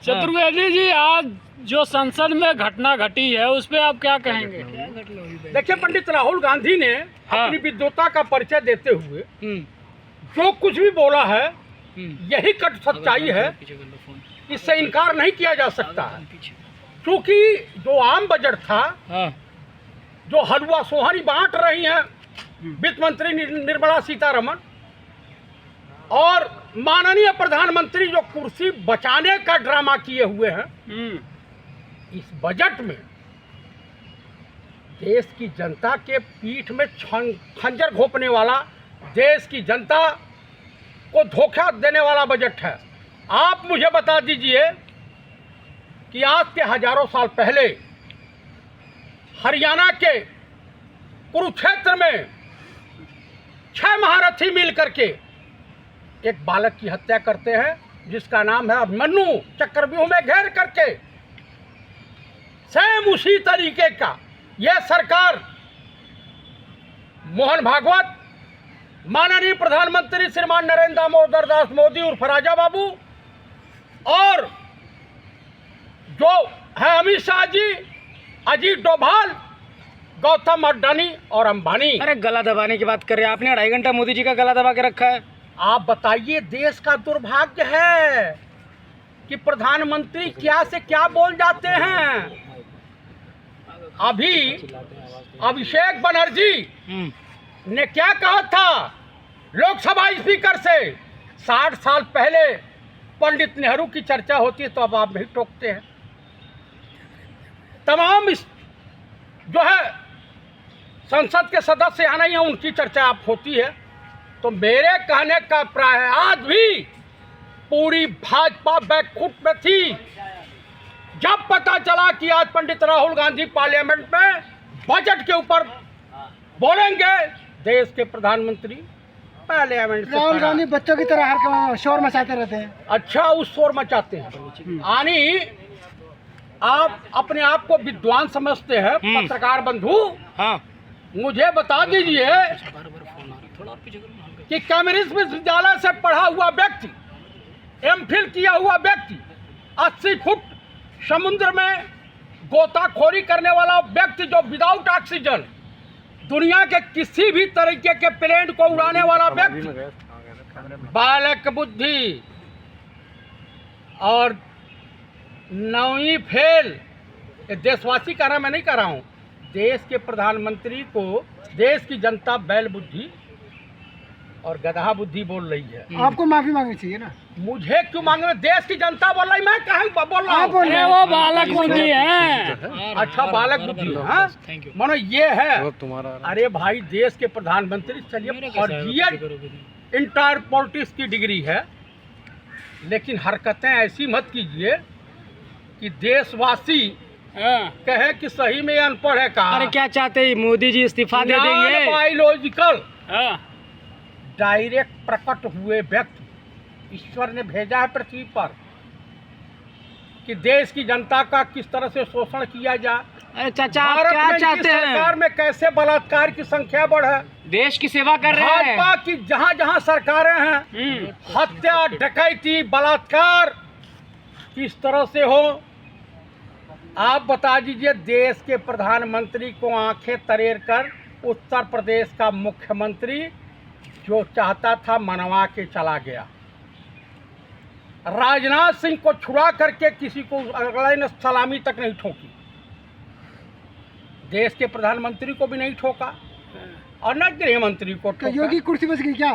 चतुर्वेदी जी, आज जो संसद में घटना घटी है उस पे आप क्या कहेंगे? देखिए, पंडित राहुल गांधी ने अपनी विद्वता का परिचय देते हुए जो कुछ भी बोला है यही कट सच्चाई है, इससे इनकार नहीं किया जा सकता है। क्योंकि जो आम बजट था, जो हलवा सोहारी बांट रही हैं वित्त मंत्री निर्मला सीतारमण और माननीय प्रधानमंत्री जो कुर्सी बचाने का ड्रामा किए हुए हैं, इस बजट में देश की जनता के पीठ में खंजर घोंपने वाला, देश की जनता को धोखा देने वाला बजट है। आप मुझे बता दीजिए कि आज के हजारों साल पहले हरियाणा के कुरुक्षेत्र में 6 महारथी मिल करके एक बालक की हत्या करते हैं जिसका नाम है अभिमन्यु। चक्रव्यूह में घेर करके सेम उसी तरीके का यह सरकार मोहन भागवत, माननीय प्रधानमंत्री श्रीमान नरेंद्र दामोदर दास मोदी उर्फ राजा बाबू और जो है अमित शाह जी, अजीत डोभाल, गौतम अडानी और अंबानी। अरे गला दबाने की बात कर रहे हैं आपने, 2.5 घंटा मोदी जी का गला दबा के रखा है। आप बताइए, देश का दुर्भाग्य है कि प्रधानमंत्री क्या से क्या बोल जाते हैं। अभी अभिषेक बनर्जी ने क्या कहा था लोकसभा स्पीकर से? 60 साल पहले पंडित नेहरू की चर्चा होती है तो अब आप नहीं टोकते हैं। तमाम जो है संसद के सदस्य आना ही उनकी चर्चा आप होती है। तो मेरे कहने का प्राय है, आज भी पूरी भाजपा बैकफुट में थी जब पता चला कि आज पंडित राहुल गांधी पार्लियामेंट में बजट के ऊपर बोलेंगे। देश के प्रधानमंत्री पार्लियामेंट से राहुल गांधी बच्चों की तरह हर शोर मचाते रहते हैं। अच्छा, उस शोर मचाते हैं। यानी आप अपने आप को विद्वान समझते हैं पत्रकार बंधु। मुझे बता दीजिए कि कैम्ब्रिज विश्वविद्यालय से पढ़ा हुआ व्यक्ति, एमफिल किया हुआ व्यक्ति, 80 फुट समुद्र में गोताखोरी करने वाला व्यक्ति जो विदाउट ऑक्सीजन दुनिया के किसी भी तरीके के प्लेन को उड़ाने वाला व्यक्ति, बालक बुद्धि और 9वीं फेल, देशवासी कह रहा, मैं नहीं कह रहा हूँ, देश के प्रधानमंत्री को देश की जनता बैल बुद्धि और गधा बुद्धि बोल रही है। आपको माफी मांगनी चाहिए ना। मुझे क्यों मांगे? देश की जनता बोल रही, मैं कहाँ बोल रहा हूँ? वो बालक बुद्धि है। अच्छा, बालक बुद्धि है, मानो ये है तुम्हारा। अरे भाई, देश के प्रधानमंत्री, चलिए फर्जियत इंटर पॉलिटिक्स की डिग्री है, लेकिन हरकतें ऐसी मत कीजिए कि देशवासी कहे कि सही में अनपढ़ है। कहा अरे क्या चाहते हैं मोदी जी, इस्तीफा दे देंगे? बायोलॉजिकल डायरेक्ट प्रकट हुए व्यक्ति ईश्वर ने भेजा है पृथ्वी पर कि देश की जनता का किस तरह से शोषण किया जाए। अरे चाचा, आप क्या चाहते हैं? सरकार में कैसे बलात्कार की संख्या बढ़े, देश की सेवा कर रहे हैं। भाजपा की जहाँ जहाँ सरकारें हैं, हत्या, डकैती, बलात्कार किस तरह से हो। आप बता दीजिए, देश के प्रधानमंत्री को आंखें तरेर कर उत्तर प्रदेश का मुख्यमंत्री जो चाहता था मनवा के चला गया। राजनाथ सिंह को छुड़ा करके किसी को अगले ने सलामी तक नहीं ठोकी, देश के प्रधानमंत्री को भी नहीं ठोका और न गृह मंत्री को ठोका। योगी कुर्सी बच गई क्या?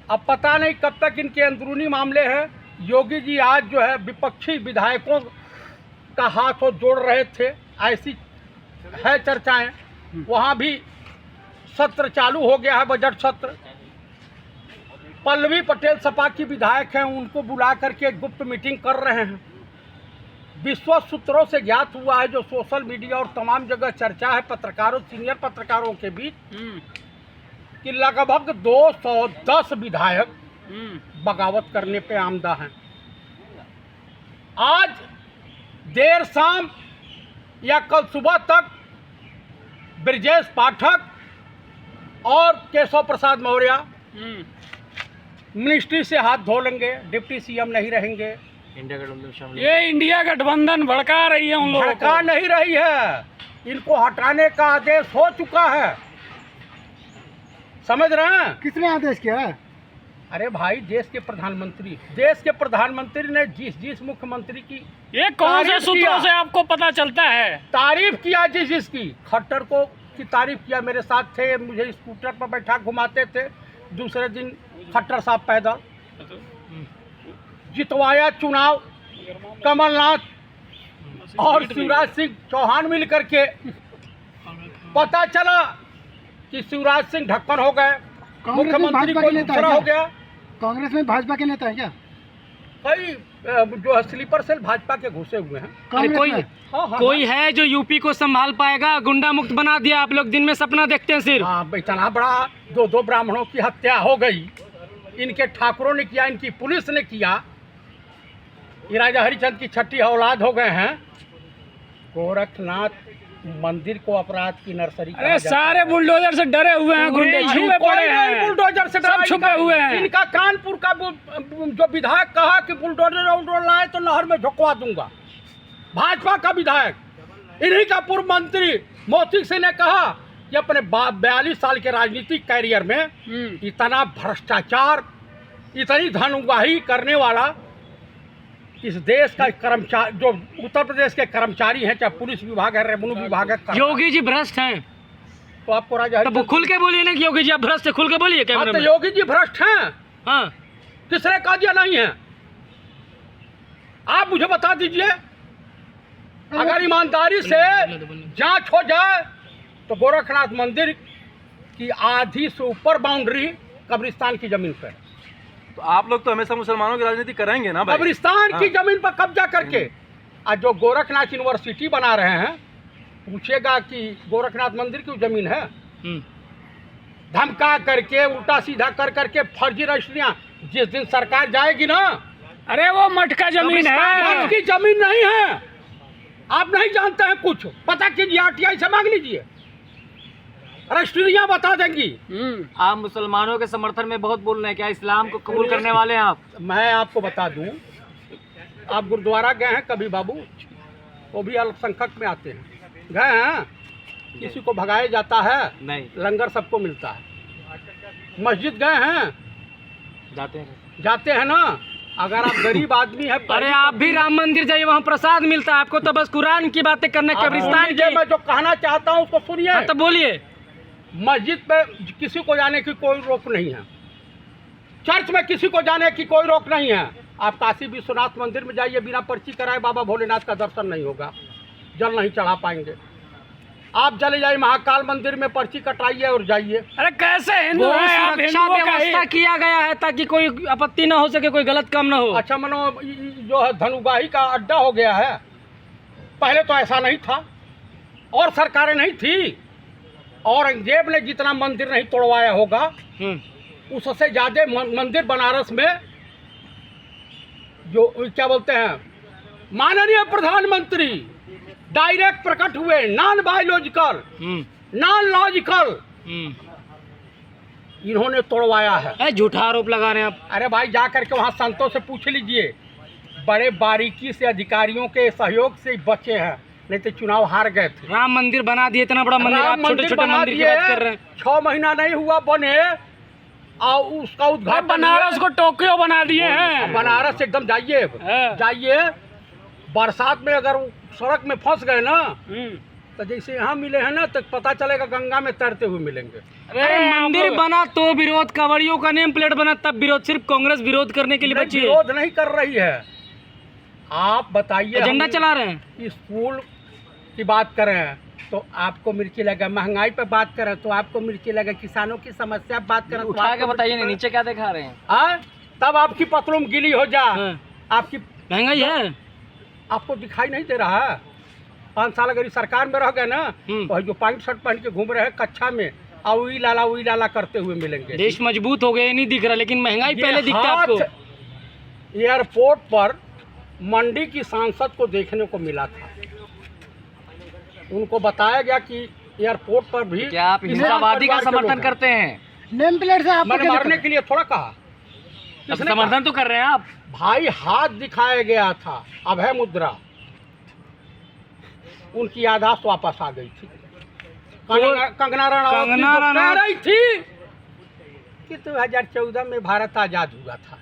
अब पता नहीं कब तक इनके अंदरूनी मामले हैं। योगी जी आज जो है विपक्षी विधायकों का हाथ वो जोड़ रहे थे, ऐसी है चर्चाएं। वहाँ भी सत्र चालू हो गया है, बजट सत्र। पल्लवी पटेल सपा की विधायक हैं, उनको बुला करके गुप्त मीटिंग कर रहे हैं। विश्वस्त सूत्रों से ज्ञात हुआ है, जो सोशल मीडिया और तमाम जगह चर्चा है पत्रकारों, सीनियर पत्रकारों के बीच, कि लगभग 210 विधायक बगावत करने पे आमदा हैं। आज देर शाम या कल सुबह तक ब्रजेश पाठक और केशव प्रसाद मौर्य मिनिस्ट्री से हाथ धो लेंगे, डिप्टी सीएम नहीं रहेंगे, इंडिया गठबंधन शामिल ये इंडिया गठबंधन भड़का रही है उन लोगों भड़का को। नहीं रही है, इनको हटाने का आदेश हो चुका है, समझ रहे हैं? किसने आदेश किया है? अरे भाई देश के प्रधानमंत्री ने जिस मुख्यमंत्री की ये कौन से तारीफ सूत्रों किया। से आपको पता चलता है? तारीफ किया, जिसकी खट्टर को की तारीफ किया, मेरे साथ थे, मुझे स्कूटर पर बैठा घुमाते थे, दूसरे दिन खट्टर साहब पैदल जितवाया चुनाव कमलनाथ और शिवराज सिंह चौहान मिल करके। पता चला कि शिवराज सिंह ढक्कन हो गए, कांग्रेस में मुख्यमंत्री भाजपा को के नेता है दूसरा हो क्या? गया। कांग्रेस में भाजपा के नेता है क्या? कई जो है स्लीपर सेल भाजपा के घुसे हुए हैं। कांग्रेस कोई में? हाँ, कोई है जो यूपी को संभाल पाएगा? गुंडा मुक्त बना दिया आप लोग, दिन में सपना देखते हैं सिर्फ। हाँ, इतना बड़ा दो ब्राह्मणों की हत्या हो गई, इनके ठाकुरों ने किया, इनकी पुलिस ने किया, ये राजा हरिचंद की छठी औलाद हो गए हैं। गोरखनाथ मंदिर को अपराध की नर्सरी कहा अरे जाता सारे है। बुलडोजर से डरे हुए हैं, गुंडे कोई छुपे पड़े नहीं हैं, बुलडोजर से सब डरा, छुपे हुए हैं। इनका कानपुर का जो विधायक कहा कि बुलडोजर लाए तो नहर में झुकवा दूंगा, भाजपा का विधायक, इन्हीं का पूर्व मंत्री मोती सिंह ने कहा कि अपने 42 साल के राजनीतिक कैरियर में इतना भ्रष्टाचार, इतनी धनउगाही करने वाला इस देश का कर्मचारी, जो उत्तर प्रदेश के कर्मचारी हैं, चाहे पुलिस विभाग है, रेवेन्यू विभाग है, योगी जी भ्रष्ट हैं, तो आपको राजा तब खुल के बोलिए ना कि योगी जी आप भ्रष्ट है, खुल के बोलिए हाँ, कैमरे तो में। योगी जी भ्रष्ट हैं, हाँ, किसने कहा दिया नहीं है? आप मुझे बता दीजिए। अगर ईमानदारी से जांच हो जाए तो गोरखनाथ मंदिर की आधी से ऊपर बाउंड्री कब्रिस्तान की जमीन पर है। तो आप लोग तो हमेशा मुसलमानों की राजनीति करेंगे ना भाई? कब्रिस्तान की जमीन पर कब्जा करके आज जो गोरखनाथ यूनिवर्सिटी बना रहे हैं, पूछेगा कि गोरखनाथ मंदिर की जमीन है? धमका करके, उल्टा सीधा कर करके फर्जी रजिस्ट्रियां, जिस दिन सरकार जाएगी ना, अरे वो मठ का जमीन है। मठ की जमीन नहीं है। आप नहीं जानते हैं कुछ, पता कीजिए, आरटीआई से मांग लीजिए, रजिस्ट्रियां बता देंगी। आप मुसलमानों के समर्थन में बहुत बोल रहे हैं, क्या इस्लाम को कबूल करने वाले हैं आप? मैं आपको बता दूं, आप गुरुद्वारा गए हैं कभी बाबू? वो भी अल्पसंख्यक में आते हैं, गए हैं? किसी को भगाया जाता है? नहीं, लंगर सबको मिलता है। मस्जिद गए हैं? जाते हैं ना। अगर आप गरीब आदमी है, अरे आप भी राम मंदिर जाइए, वहाँ प्रसाद मिलता है आपको, तो बस कुरान की बातें करने, कब्रिस्तान की। मैं जो कहना चाहता हूँ उसको सुनिए। हाँ, तो बोलिए। मस्जिद पे किसी को जाने की कोई रोक नहीं है, चर्च में किसी को जाने की कोई रोक नहीं है। आप काशी विश्वनाथ मंदिर में जाइए, बिना पर्ची कराए बाबा भोलेनाथ का दर्शन नहीं होगा, जल नहीं चढ़ा पाएंगे। आप चले जाइए महाकाल मंदिर में, पर्ची कटाइए और जाइए। अरे कैसे हिंदू वो हैं आप? सुरक्षा हिंदुओं का व्यवस्था ही किया गया है ताकि कोई आपत्ति ना हो सके, कोई गलत काम ना हो। अच्छा मनो जो है धनुगाही का अड्डा हो गया है, पहले तो ऐसा नहीं था और सरकारें नहीं थी। औरंगजेब ने जितना मंदिर नहीं तोड़वाया होगा, उससे ज्यादा मंदिर बनारस में जो क्या बोलते हैं, माननीय प्रधानमंत्री डायरेक्ट प्रकट हुए, नॉन बायोलॉजिकल, नॉन लॉजिकल, इन्होंने तोड़वाया है। झूठा आरोप लगा रहे हैं आप। अरे भाई जा करके वहाँ संतों से पूछ लीजिए, बड़े बारीकी से अधिकारियों के सहयोग से बचे हैं, नहीं तो चुनाव हार गए थे। राम मंदिर बना दिए, इतना बड़ा मंदिर, आप छोटे छोटे मंदिर की बात कर रहे हैं। 6 महीना नहीं हुआ बने और उसका उद्घाटन बनारस को टोक्यो बना दिए हैं। बनारस एकदम जाइए, जाइए। बरसात में अगर सड़क में फंस गए ना, तो जैसे यहाँ मिले हैं ना, तो पता चलेगा गंगा में तैरते हुए मिलेंगे। अरे मंदिर बना तो विरोध, कांवड़ियों का नेम प्लेट बना तब विरोध, सिर्फ कांग्रेस विरोध करने के लिए बची है। विरोध नहीं कर रही है। आप बताइए, एजेंडा चला रहे हैं। स्कूल की बात करें तो आपको मिर्ची लगा, महंगाई पे बात करें तो आपको मिर्ची लगा, किसानों की समस्या बात करें तो उठा के आपको बताइए मिर्ची ना, नीचे क्या दिखा रहे हैं? हाँ, तब आपकी पतलून गीली हो जा। आपकी महंगाई है, आपको दिखाई नहीं दे रहा है? 5 साल अगर इस सरकार में रह गए ना, तो जो पैंट शर्ट पहन के घूम रहे हैं कक्षा में, उई लाला करते हुए मिलेंगे। देश मजबूत हो गए, नहीं दिख रहा, लेकिन महंगाई पहले दिखता है आपको। एयरपोर्ट पर मंडी की सांसद को देखने को मिला था, उनको बताया गया कि एयरपोर्ट पर भी क्या आप हिंदुत्ववादी का समर्थन करते हैं? नेम प्लेट से आप मैंने मारने के लिए थोड़ा कहा, समर्थन तो कर रहे हैं आप। भाई हाथ दिखाया गया था, अभय मुद्रा, उनकी याददाश्त वापस आ गई थी। कंगना रनावत कह रही थी कि 2014 में भारत आजाद हुआ था।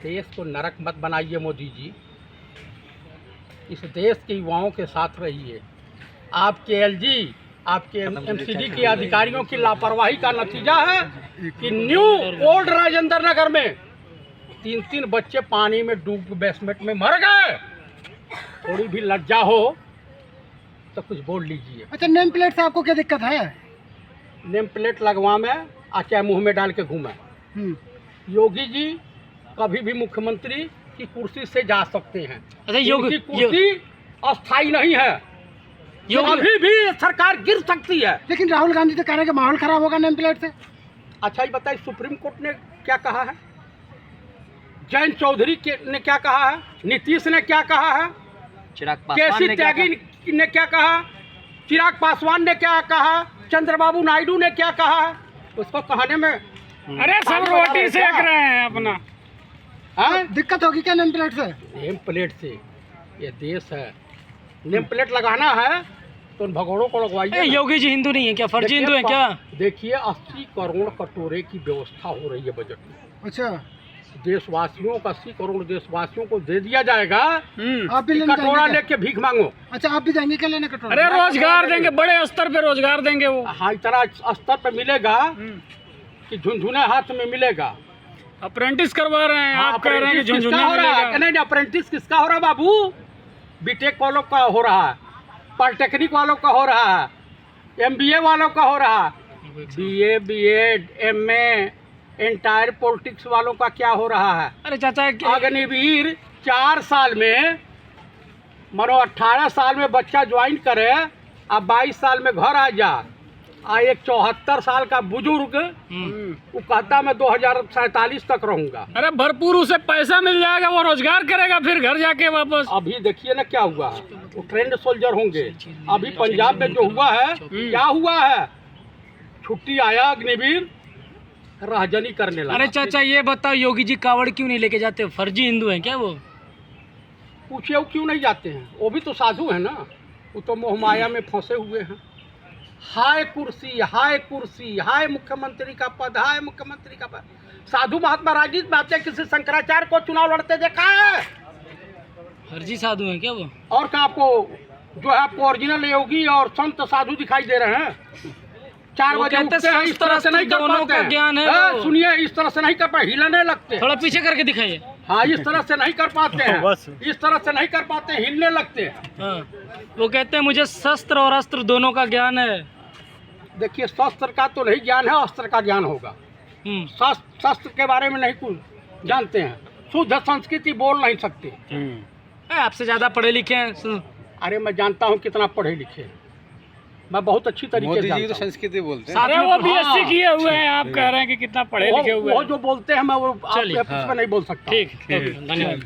देश को नरक मत बनाइए मोदी जी, इस देश के युवाओं के साथ रहिए। आपके एलजी, आपके एमसीडी के अधिकारियों की लापरवाही का नतीजा है कि न्यू ओल्ड राजेंद्र नगर में 3 बच्चे पानी में डूब बेसमेंट में मर गए। थोड़ी भी लज्जा हो तो कुछ बोल लीजिए। अच्छा, नेम प्लेट से आपको क्या दिक्कत है? नेम प्लेट लगवा में चाहे मुंह में डाल के घूमे। योगी जी कभी भी मुख्यमंत्री की कुर्सी से जा सकते हैं। अच्छा, योगी कुर्सी अस्थाई नहीं है, अभी भी सरकार गिर सकती है। लेकिन राहुल गांधी तो कह रहे हैं कि माहौल खराब होगा नेम प्लेट से। अच्छा, ये बताइए सुप्रीम कोर्ट ने क्या कहा है? जयंत चौधरी ने क्या कहा है? नीतीश ने क्या कहा है? केसी त्यागी ने क्या कहा? चिराग पासवान ने क्या कहा? चंद्रबाबू नायडू ने क्या कहा? उसको कहने में अरे सब रोटी सेक रहे हैं अपना। दिक्कत होगी क्या नेम प्लेट से? नेम प्लेट से ये देश है, नेम प्लेट लगाना है तो उन भगोड़ों को लगवाइए। योगी जी हिंदू नहीं है क्या? फर्जी हिंदू है क्या? देखिए 80 करोड़ कटोरे की व्यवस्था हो रही है बजट में। अच्छा, देशवासियों का 80 करोड़ देशवासियों को दे दिया जाएगा। आप भी लेने कटोरा जाएंगे लेके भीख मांगो। अच्छा, आप भी जाएंगे क्या लेने कटोरा? अरे रोजगार देंगे, बड़े स्तर पे रोजगार देंगे वो। हाँ, इतना स्तर पे मिलेगा कि झुनझुने हाथ में मिलेगा। अप्रेंटिस करवा रहे हैं, आप कह रहे हैं कि झुनझुना मिलेगा। नहीं, अप्रेंटिस किसका हो रहा है बाबू? बीटेक वालों का हो रहा है, पॉलिटेक्निक वालों का हो रहा है, एमबीए वालों का हो रहा है, BA, BEd, MA, entire politics वालों का क्या हो रहा है? अरे चाचा, अग्निवीर 4 साल में, मानो 18 साल में बच्चा ज्वाइन करे, अब 22 साल में घर आ जा। एक 74 साल का बुजुर्ग वो कहता मैं 2047 तक रहूंगा। अरे भरपूर उसे पैसा मिल जाएगा, वो रोजगार करेगा फिर घर जाके वापस। अभी देखिए ना क्या हुआ है, वो ट्रेंड सोल्जर होंगे। अभी पंजाब में जो हुआ है, क्या हुआ है? छुट्टी आया अग्निवीर, राहजनी करने लगा। अरे चाचा ये बताओ, योगी जी कावड़ क्यों नहीं लेके जाते? फर्जी हिंदू हैं क्या वो? पूछे वो क्यों नहीं जाते हैं? वो भी तो साधु है ना, वो तो मोह माया में फंसे हुए हैं। हाय कुर्सी, हाय कुर्सी, हाय मुख्यमंत्री का पद, हाय मुख्यमंत्री का पद। साधु महात्मा राजनीति में आते, किसी शंकराचार्य को चुनाव लड़ते देखा है? फर्जी साधु हैं क्या वो? और क्या आपको जो है आपको ओरिजिनल योगी और संत साधु दिखाई दे रहे हैं? 4 बजे उठते हैं, इस तरह से नहीं कर पाते हैं। ज्ञान है वो। सुनिए, इस तरह से नहीं कर पाते, हिलने लगते। थोड़ा पीछे करके दिखाइए। हाँ, इस तरह से नहीं कर पाते हैं, इस तरह से नहीं कर पाते, हिलने लगते हैं। हाँ, वो कहते हैं मुझे शस्त्र और अस्त्र दोनों का ज्ञान है। देखिए, शस्त्र का तो नहीं ज्ञान है, अस्त्र का ज्ञान होगा। शस्त्र के बारे में नहीं कुछ जानते हैं, शुद्ध संस्कृति बोल नहीं सकते। आपसे ज्यादा पढ़े लिखे हैं। अरे मैं जानता हूँ कितना पढ़े लिखे हैं, मैं बहुत अच्छी तरीके से जानता हूँ। संस्कृति बोलते हैं। अरे वो बीएससी किए हुए हैं, आप कह रहे हैं कि कितना पढ़े लिखे हुए हैं। वो जो बोलते हैं मैं वो आप नहीं बोल सकता। ठीक, धन्यवाद।